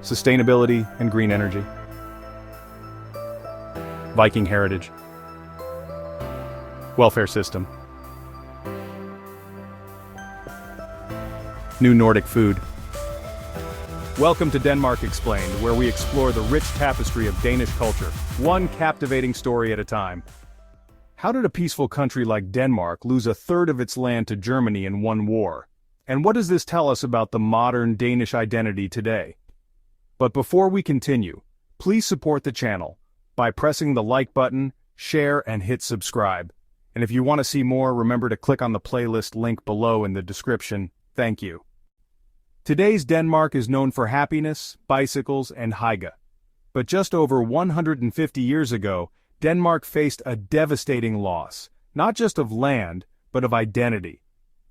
sustainability and green energy, Viking heritage, welfare system, new Nordic food. Welcome to Denmark Explained, where we explore the rich tapestry of Danish culture, one captivating story at a time. How did a peaceful country like Denmark lose a third of its land to Germany in one war? And what does this tell us about the modern Danish identity today? But before we continue, please support the channel by pressing the like button, share, and hit subscribe. And if you want to see more, remember to click on the playlist link below in the description. Thank you. Today's Denmark is known for happiness, bicycles, and hygge. But just over 150 years ago, Denmark faced a devastating loss, not just of land, but of identity.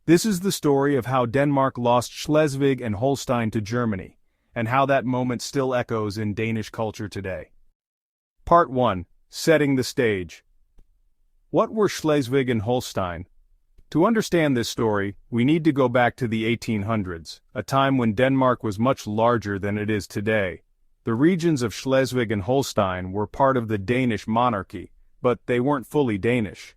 This is the story of how Denmark lost Schleswig and Holstein to Germany, and how that moment still echoes in Danish culture today. Part 1. Setting the stage. What were Schleswig and Holstein? To understand this story, we need to go back to the 1800s, a time when Denmark was much larger than it is today. The regions of Schleswig and Holstein were part of the Danish monarchy, but they weren't fully Danish.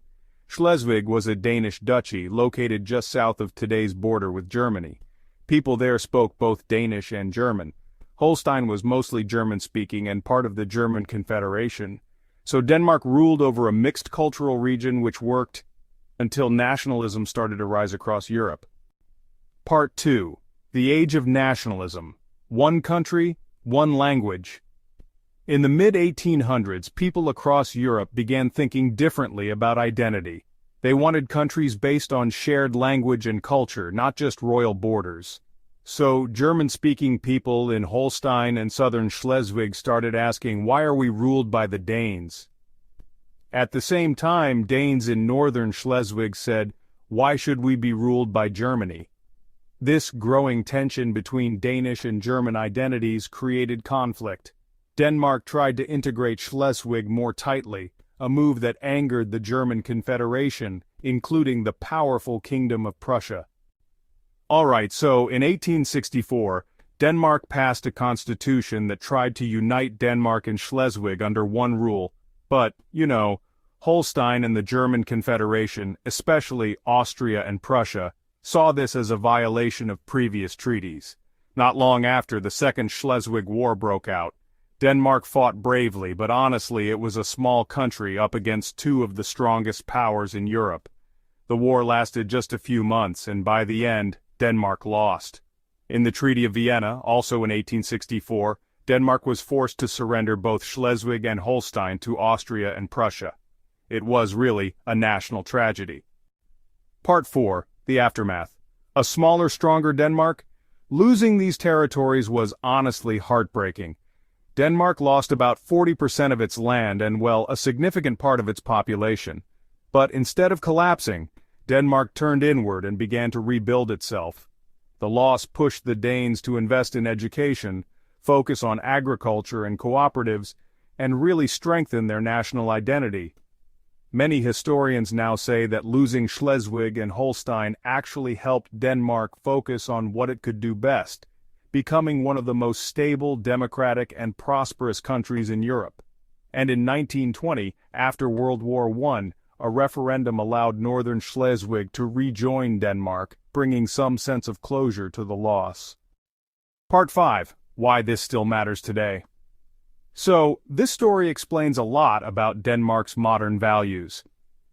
Schleswig was a Danish duchy located just south of today's border with Germany. People there spoke both Danish and German. Holstein was mostly German-speaking and part of the German Confederation. So Denmark ruled over a mixed cultural region which worked until nationalism started to rise across Europe. Part 2. The Age of Nationalism. One country, one language. In the mid-1800s, people across Europe began thinking differently about identity. They wanted countries based on shared language and culture, not just royal borders. So, German-speaking people in Holstein and southern Schleswig started asking, why are we ruled by the Danes? At the same time, Danes in northern Schleswig said, why should we be ruled by Germany? This growing tension between Danish and German identities created conflict. Denmark tried to integrate Schleswig more tightly, a move that angered the German Confederation, including the powerful Kingdom of Prussia. Alright, so in 1864, Denmark passed a constitution that tried to unite Denmark and Schleswig under one rule, but, Holstein and the German Confederation, especially Austria and Prussia, saw this as a violation of previous treaties. Not long after, the Second Schleswig War broke out. Denmark fought bravely, but honestly it was a small country up against two of the strongest powers in Europe. The war lasted just a few months, and by the end, Denmark lost. In the Treaty of Vienna, also in 1864, Denmark was forced to surrender both Schleswig and Holstein to Austria and Prussia. It was really a national tragedy. Part 4. The Aftermath. A smaller, stronger Denmark? Losing these territories was honestly heartbreaking. Denmark lost about 40% of its land and, well, a significant part of its population. But instead of collapsing, Denmark turned inward and began to rebuild itself. The loss pushed the Danes to invest in education, focus on agriculture and cooperatives, and really strengthen their national identity. Many historians now say that losing Schleswig and Holstein actually helped Denmark focus on what it could do best, becoming one of the most stable, democratic, and prosperous countries in Europe. And in 1920, after World War I, a referendum allowed northern Schleswig to rejoin Denmark, bringing some sense of closure to the loss. Part 5. Why this still matters today. So, this story explains a lot about Denmark's modern values.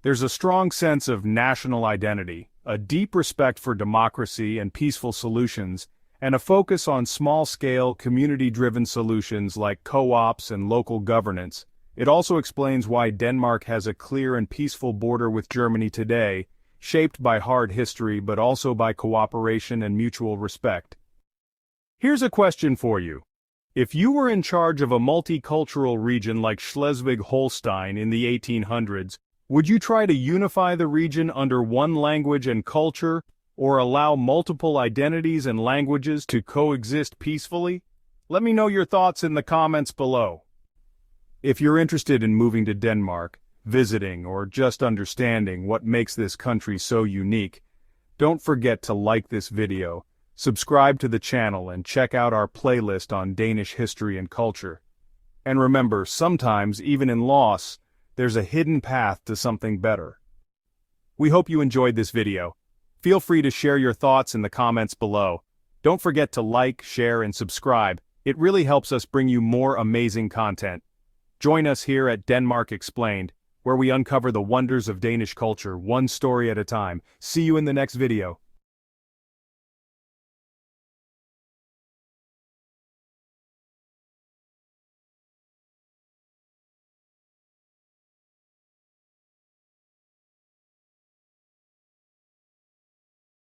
There's a strong sense of national identity, a deep respect for democracy and peaceful solutions, and a focus on small-scale, community-driven solutions like co-ops and local governance. It also explains why Denmark has a clear and peaceful border with Germany today, shaped by hard history but also by cooperation and mutual respect. Here's a question for you. If you were in charge of a multicultural region like Schleswig-Holstein in the 1800s, would you try to unify the region under one language and culture, or allow multiple identities and languages to coexist peacefully? Let me know your thoughts in the comments below. If you're interested in moving to Denmark, visiting, or just understanding what makes this country so unique, don't forget to like this video, Subscribe to the channel and check out our playlist on Danish history and culture. And remember, sometimes, even in loss, there's a hidden path to something better. We hope you enjoyed this video. Feel free to share your thoughts in the comments below. Don't forget to like, share, and subscribe. It really helps us bring you more amazing content. Join us here at Denmark Explained, where we uncover the wonders of Danish culture, one story at a time. See you in the next video.